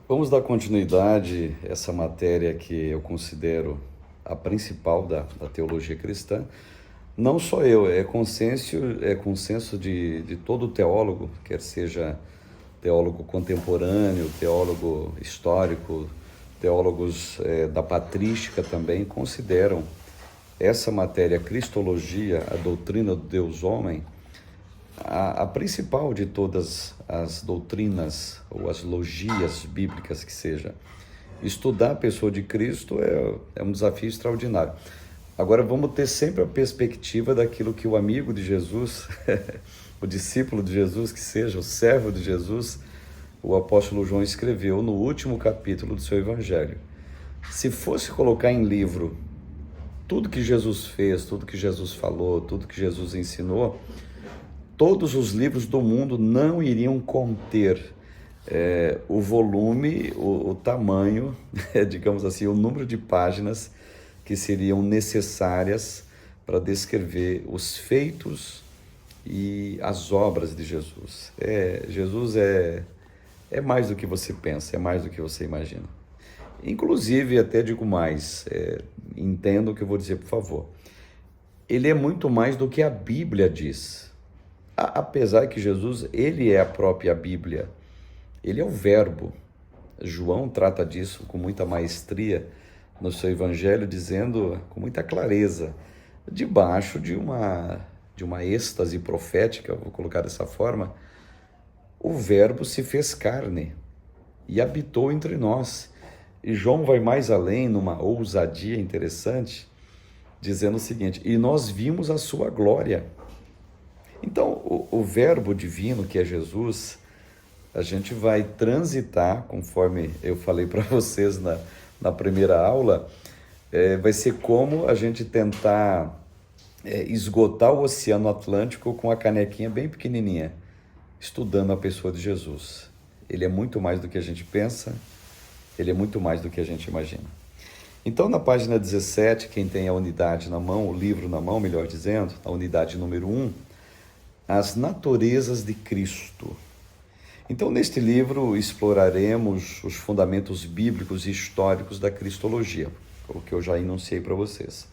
Vamos dar continuidade a essa matéria que eu considero a principal da teologia cristã. Não só eu, é consenso de todo teólogo, quer seja teólogo contemporâneo, teólogo histórico, teólogos da patrística também, consideram essa matéria, a cristologia, a doutrina do Deus-homem, a principal de todas as doutrinas ou as logias bíblicas que seja. Estudar a pessoa de Cristo é um desafio extraordinário. Agora vamos ter sempre a perspectiva daquilo que o amigo de Jesus, o discípulo de Jesus que seja, o servo de Jesus, o apóstolo João escreveu no último capítulo do seu evangelho. Se fosse colocar em livro tudo que Jesus fez, tudo que Jesus falou, tudo que Jesus ensinou, todos os livros do mundo não iriam conter o volume, o tamanho, digamos assim, o número de páginas que seriam necessárias para descrever os feitos e as obras de Jesus. Jesus é mais do que você pensa, é mais do que você imagina. Inclusive, até digo mais, entenda o que eu vou dizer, por favor. Ele é muito mais do que a Bíblia diz. Apesar que Jesus, ele é a própria Bíblia, ele é o Verbo. João trata disso com muita maestria no seu evangelho, dizendo com muita clareza, debaixo de uma êxtase profética, vou colocar dessa forma, o Verbo se fez carne e habitou entre nós. E João vai mais além, numa ousadia interessante, dizendo o seguinte: e nós vimos a sua glória. Então, o Verbo divino, que é Jesus, a gente vai transitar, conforme eu falei para vocês na primeira aula, vai ser como a gente tentar esgotar o Oceano Atlântico com a canequinha bem pequenininha, estudando a pessoa de Jesus. Ele é muito mais do que a gente pensa, ele é muito mais do que a gente imagina. Então, na página 17, quem tem a unidade na mão, o livro na mão, melhor dizendo, a unidade número 1, as naturezas de Cristo. Então, neste livro, exploraremos os fundamentos bíblicos e históricos da cristologia, o que eu já enunciei para vocês.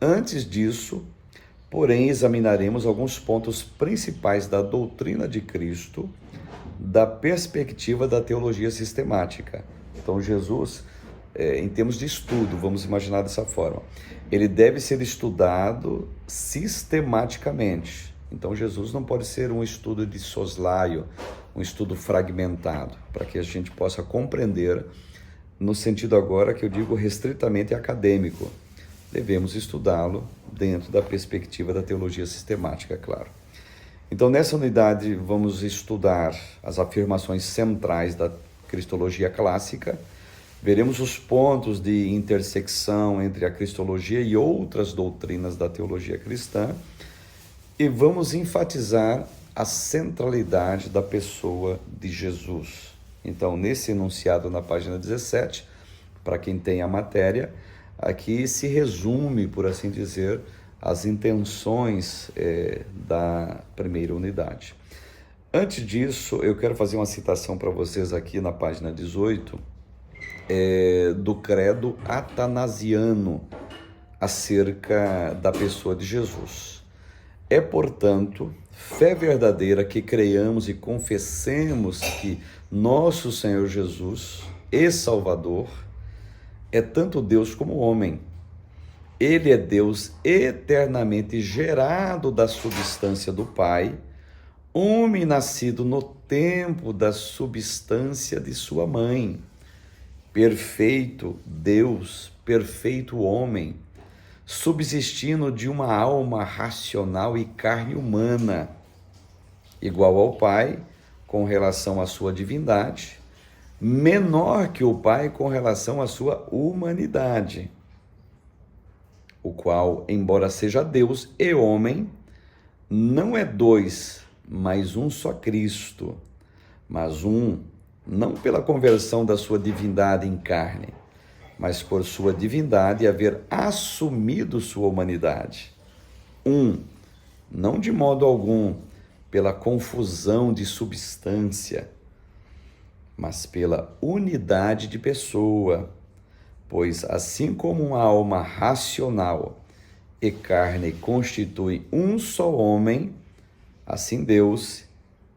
Antes disso, porém, examinaremos alguns pontos principais da doutrina de Cristo, da perspectiva da teologia sistemática. Então, Jesus, em termos de estudo, vamos imaginar dessa forma, ele deve ser estudado sistematicamente. Então, Jesus não pode ser um estudo de soslaio, um estudo fragmentado, para que a gente possa compreender, no sentido agora que eu digo restritamente acadêmico. Devemos estudá-lo dentro da perspectiva da teologia sistemática, claro. Então, nessa unidade, vamos estudar as afirmações centrais da cristologia clássica, veremos os pontos de intersecção entre a cristologia e outras doutrinas da teologia cristã, e vamos enfatizar a centralidade da pessoa de Jesus. Então, nesse enunciado na página 17, para quem tem a matéria, aqui se resume, por assim dizer, as intenções da primeira unidade. Antes disso, eu quero fazer uma citação para vocês aqui na página 18, do credo atanasiano acerca da pessoa de Jesus. É, portanto, fé verdadeira que creiamos e confessemos que nosso Senhor Jesus e Salvador é tanto Deus como homem. Ele é Deus eternamente gerado da substância do Pai, homem nascido no tempo da substância de sua mãe, perfeito Deus, perfeito homem, subsistindo de uma alma racional e carne humana, igual ao Pai com relação à sua divindade, menor que o Pai com relação à sua humanidade, o qual, embora seja Deus e homem, não é dois, mas um só Cristo, mas um, não pela conversão da sua divindade em carne, mas por sua divindade haver assumido sua humanidade. Não de modo algum pela confusão de substância, mas pela unidade de pessoa. Pois assim como uma alma racional e carne constituem um só homem, assim Deus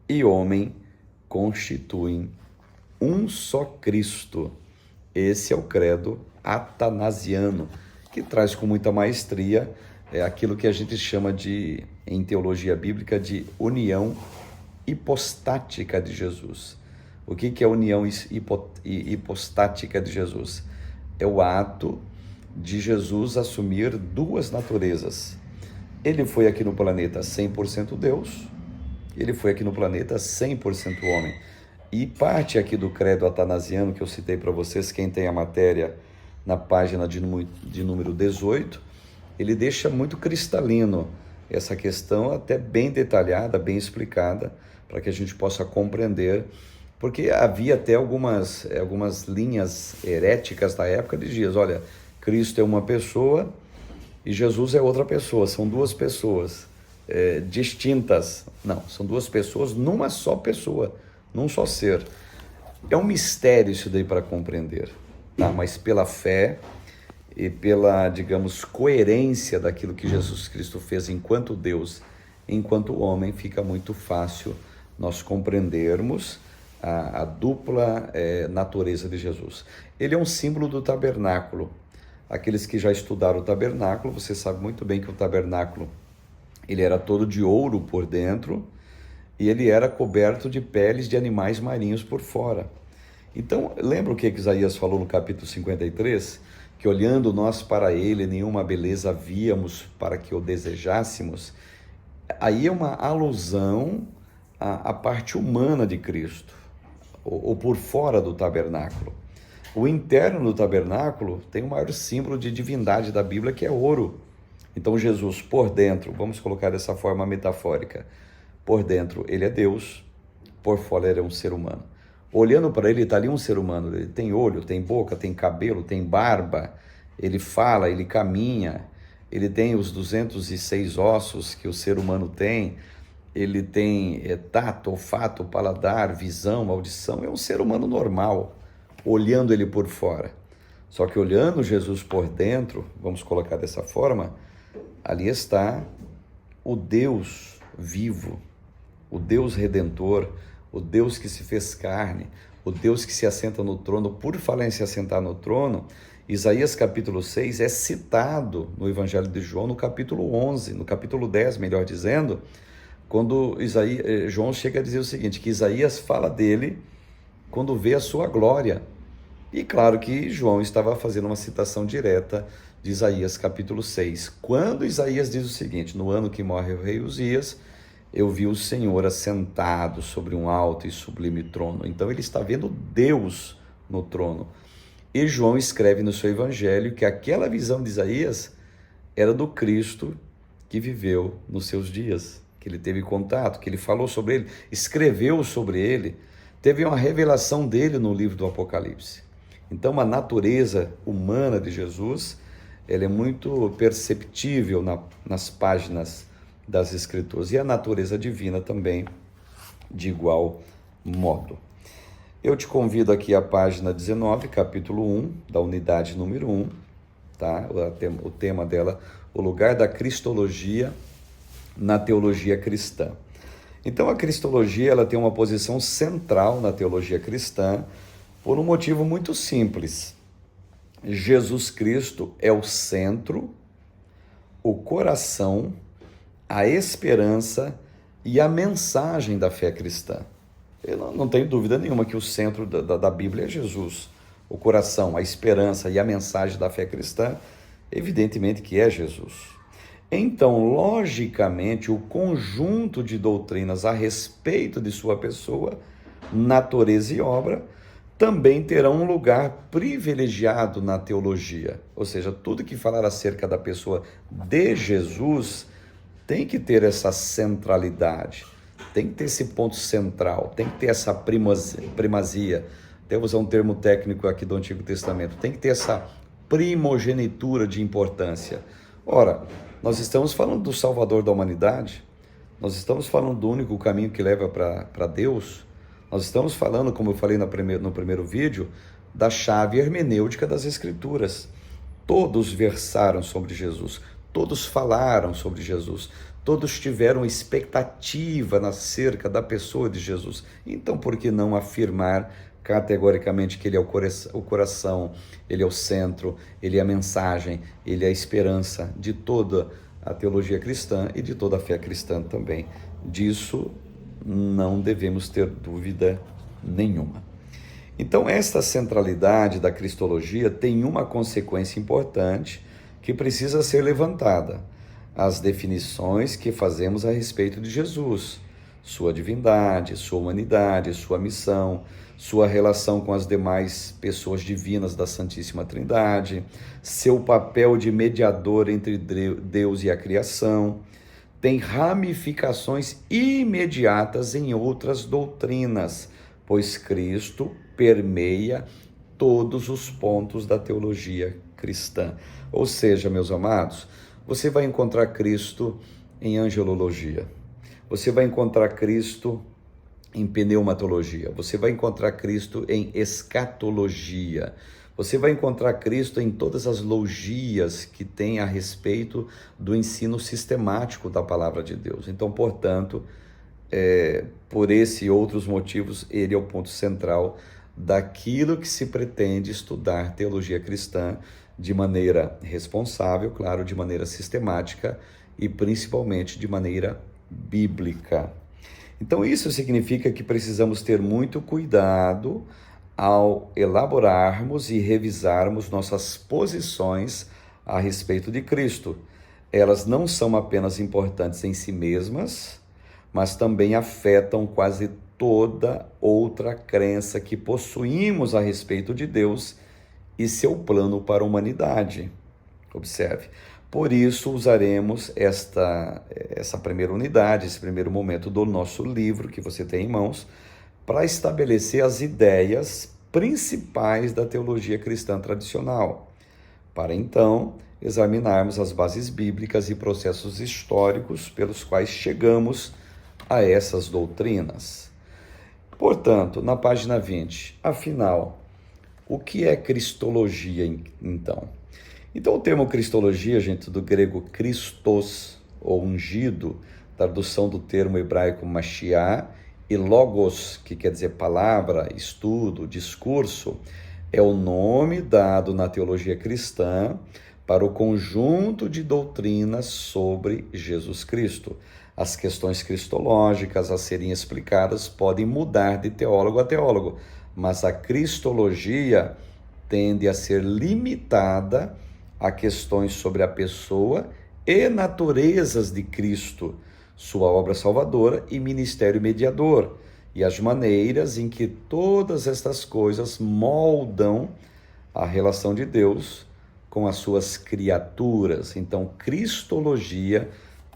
e homem constituem um só Cristo. Esse é o credo atanasiano, que traz com muita maestria aquilo que a gente chama de, em teologia bíblica, de união hipostática de Jesus. O que é a união hipostática de Jesus? É o ato de Jesus assumir duas naturezas. Ele foi aqui no planeta 100% Deus, ele foi aqui no planeta 100% homem. E parte aqui do credo atanasiano que eu citei para vocês, quem tem a matéria na página de número 18, ele deixa muito cristalino essa questão, até bem detalhada, bem explicada, para que a gente possa compreender, porque havia até algumas linhas heréticas da época de dias, olha, Cristo é uma pessoa e Jesus é outra pessoa, são duas pessoas distintas. Não, são duas pessoas numa só pessoa, num só ser. É um mistério isso daí para compreender, tá? Mas pela fé e pela, digamos, coerência daquilo que Jesus Cristo fez enquanto Deus, enquanto homem, fica muito fácil nós compreendermos a dupla natureza de Jesus. Ele é um símbolo do tabernáculo. Aqueles que já estudaram o tabernáculo, você sabe muito bem que o tabernáculo ele era todo de ouro por dentro e ele era coberto de peles de animais marinhos por fora. Então, lembra o que Isaías falou no capítulo 53? Que olhando nós para ele, nenhuma beleza víamos para que o desejássemos. Aí é uma alusão à parte humana de Cristo, ou por fora do tabernáculo. O interno do tabernáculo tem o maior símbolo de divindade da Bíblia, que é ouro. Então Jesus, por dentro, vamos colocar dessa forma metafórica, por dentro ele é Deus, por fora ele é um ser humano. Olhando para ele, está ali um ser humano, ele tem olho, tem boca, tem cabelo, tem barba, ele fala, ele caminha, ele tem os 206 ossos que o ser humano tem, ele tem tato, olfato, paladar, visão, audição, é um ser humano normal, olhando ele por fora. Só que olhando Jesus por dentro, vamos colocar dessa forma, ali está o Deus vivo, o Deus redentor, o Deus que se fez carne, o Deus que se assenta no trono. Por falar em se assentar no trono, Isaías capítulo 6 é citado no Evangelho de João no capítulo 11, no capítulo 10, melhor dizendo, quando João chega a dizer o seguinte, que Isaías fala dele quando vê a sua glória. E claro que João estava fazendo uma citação direta de Isaías capítulo 6, quando Isaías diz o seguinte, no ano que morre o rei Uzias, eu vi o Senhor assentado sobre um alto e sublime trono. Então ele está vendo Deus no trono. E João escreve no seu evangelho que aquela visão de Isaías era do Cristo que viveu nos seus dias, que ele teve contato, que ele falou sobre ele, escreveu sobre ele, teve uma revelação dele no livro do Apocalipse. Então a natureza humana de Jesus, ela é muito perceptível nas páginas das Escrituras, e a natureza divina também, de igual modo. Eu te convido aqui à página 19, capítulo 1, da unidade número 1, tá? O tema dela, o lugar da cristologia na teologia cristã. Então a cristologia ela tem uma posição central na teologia cristã por um motivo muito simples. Jesus Cristo é o centro, o coração, a esperança e a mensagem da fé cristã. Eu não tenho dúvida nenhuma que o centro da Bíblia é Jesus. O coração, a esperança e a mensagem da fé cristã, evidentemente que é Jesus. Então, logicamente, o conjunto de doutrinas a respeito de sua pessoa, natureza e obra, também terão um lugar privilegiado na teologia. Ou seja, tudo que falar acerca da pessoa de Jesus tem que ter essa centralidade, tem que ter esse ponto central, tem que ter essa primazia. Até usar um termo técnico aqui do Antigo Testamento, tem que ter essa primogenitura de importância. Ora, nós estamos falando do Salvador da humanidade, nós estamos falando do único caminho que leva para Deus, Nós estamos falando, como eu falei no primeiro vídeo, da chave hermenêutica das Escrituras. Todos versaram sobre Jesus, todos falaram sobre Jesus, todos tiveram expectativa acerca da pessoa de Jesus. Então, por que não afirmar categoricamente que ele é o coração, ele é o centro, ele é a mensagem, ele é a esperança de toda a teologia cristã e de toda a fé cristã também? Disso não devemos ter dúvida nenhuma. Então, esta centralidade da cristologia tem uma consequência importante que precisa ser levantada: as definições que fazemos a respeito de Jesus, sua divindade, sua humanidade, sua missão, sua relação com as demais pessoas divinas da Santíssima Trindade, seu papel de mediador entre Deus e a criação, tem ramificações imediatas em outras doutrinas, pois Cristo permeia todos os pontos da teologia cristã. Ou seja, meus amados, você vai encontrar Cristo em angelologia, você vai encontrar Cristo em pneumatologia, você vai encontrar Cristo em escatologia, você vai encontrar Cristo em todas as logias que tem a respeito do ensino sistemático da palavra de Deus. Então, portanto, por esse e outros motivos, ele é o ponto central daquilo que se pretende estudar teologia cristã de maneira responsável, claro, de maneira sistemática e principalmente de maneira bíblica. Então, isso significa que precisamos ter muito cuidado ao elaborarmos e revisarmos nossas posições a respeito de Cristo. Elas não são apenas importantes em si mesmas, mas também afetam quase toda outra crença que possuímos a respeito de Deus e seu plano para a humanidade. Observe. Por isso, usaremos essa primeira unidade, esse primeiro momento do nosso livro, que você tem em mãos, para estabelecer as ideias principais da teologia cristã tradicional, para então examinarmos as bases bíblicas e processos históricos pelos quais chegamos a essas doutrinas. Portanto, na página 20, afinal, o que é cristologia, então? Então, o termo cristologia, gente, do grego Christos, ou ungido, tradução do termo hebraico Mashiach, e logos, que quer dizer palavra, estudo, discurso, é o nome dado na teologia cristã para o conjunto de doutrinas sobre Jesus Cristo. As questões cristológicas a serem explicadas podem mudar de teólogo a teólogo, mas a cristologia tende a ser limitada a questões sobre a pessoa e naturezas de Cristo, sua obra salvadora e ministério mediador, e as maneiras em que todas estas coisas moldam a relação de Deus com as suas criaturas. Então, cristologia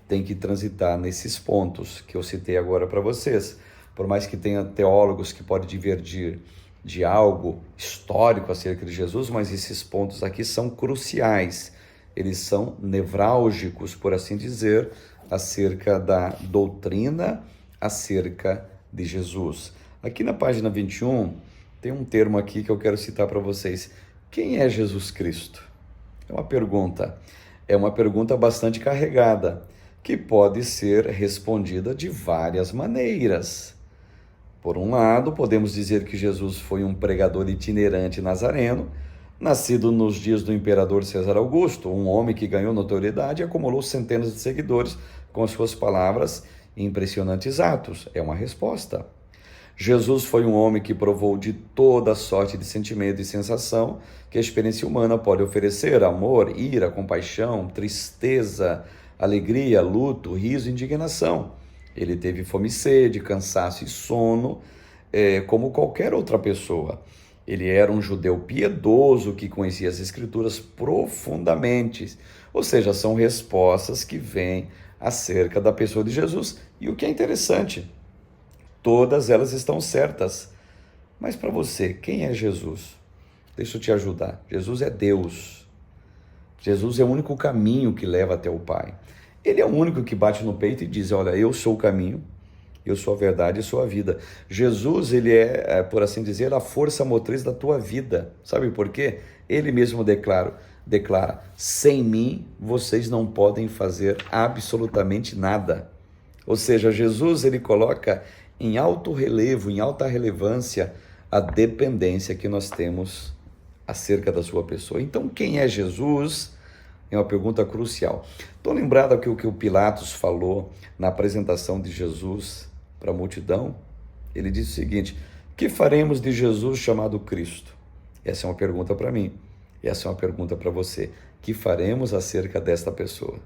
tem que transitar nesses pontos que eu citei agora para vocês. Por mais que tenha teólogos que podem divergir de algo histórico acerca de Jesus, mas esses pontos aqui são cruciais, eles são nevrálgicos, por assim dizer, acerca da doutrina acerca de Jesus. Aqui na página 21, tem um termo aqui que eu quero citar para vocês. Quem é Jesus Cristo? É uma pergunta bastante carregada, que pode ser respondida de várias maneiras. Por um lado, podemos dizer que Jesus foi um pregador itinerante nazareno, nascido nos dias do imperador César Augusto, um homem que ganhou notoriedade e acumulou centenas de seguidores com suas palavras e impressionantes atos. É uma resposta. Jesus foi um homem que provou de toda sorte de sentimento e sensação que a experiência humana pode oferecer: amor, ira, compaixão, tristeza, alegria, luto, riso e indignação. Ele teve fome e sede, cansaço e sono, como qualquer outra pessoa. Ele era um judeu piedoso que conhecia as Escrituras profundamente. Ou seja, são respostas que vêm acerca da pessoa de Jesus. E o que é interessante, todas elas estão certas. Mas para você, quem é Jesus? Deixa eu te ajudar. Jesus é Deus. Jesus é o único caminho que leva até o Pai. Ele é o único que bate no peito e diz: olha, eu sou o caminho, Eu sou a verdade e sou a vida. Jesus, ele por assim dizer, a força motriz da tua vida. Sabe por quê? Ele mesmo declara: sem mim vocês não podem fazer absolutamente nada. Ou seja, Jesus, ele coloca em alto relevo, em alta relevância, a dependência que nós temos acerca da sua pessoa. Então, quem é Jesus? É uma pergunta crucial. Estou lembrado aqui o que o Pilatos falou na apresentação de Jesus para a multidão. Ele disse o seguinte: que faremos de Jesus chamado Cristo? Essa é uma pergunta para mim. Essa é uma pergunta para você. Que faremos acerca desta pessoa?